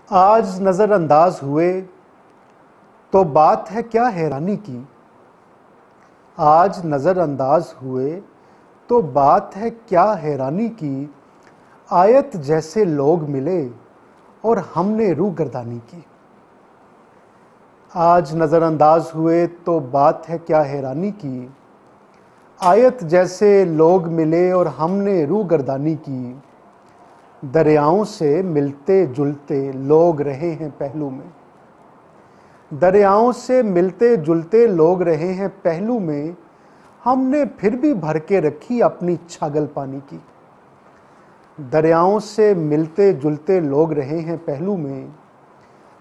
आज नज़रअंदाज हुए तो बात है क्या हैरानी की। आज नज़रअंदाज हुए तो बात है क्या हैरानी की। आयत जैसे लोग मिले और हमने रूगर्दानी की। आज नज़रअंदाज हुए तो बात है क्या हैरानी की। आयत जैसे लोग मिले और हमने रूगर्दानी की। दरियाओं से मिलते जुलते लोग रहे हैं पहलू में। दरियाओं से मिलते जुलते लोग रहे हैं पहलू में। हमने फिर भी भर के रखी अपनी छागल पानी की। दरियाओं से मिलते जुलते लोग रहे हैं पहलू में।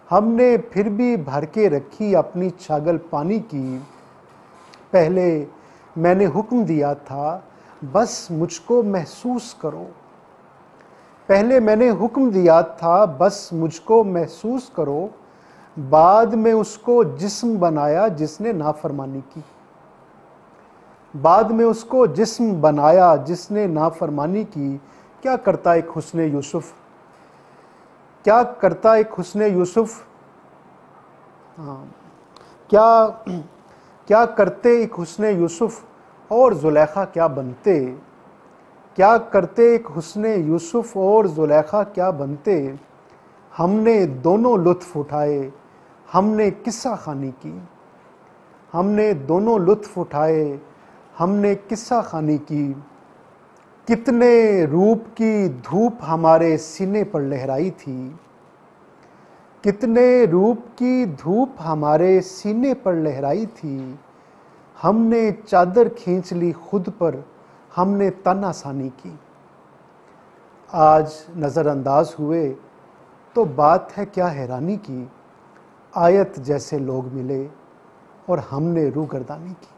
हमने फिर भी भर के रखी अपनी छागल पानी की। पहले मैंने हुक्म दिया था बस मुझको महसूस करो। पहले मैंने हुक्म दिया था बस मुझको महसूस करो। बाद में उसको जिस्म बनाया जिसने नाफरमानी की। बाद में उसको जिस्म बनाया जिसने नाफरमानी की। क्या करता एक हुस्ने यूसुफ, क्या करता एक हुस्ने यूसुफ। क्या करते एक हुस्ने यूसुफ और जुलेखा क्या बनते। क्या करते एक हुस्ने यूसुफ और जुलेखा क्या बनते। हमने दोनों लुत्फ़ उठाए, हमने किस्सा खानी की। हमने दोनों लुत्फ़ उठाए, हमने किस्सा खानी की। कितने रूप की धूप हमारे सीने पर लहराई थी। कितने रूप की धूप हमारे सीने पर लहराई थी। हमने चादर खींच ली खुद पर, हमने तन आसानी की। आज नज़रअंदाज हुए तो बात है क्या हैरानी की। आयत जैसे लोग मिले और हमने रूगर्दानी की।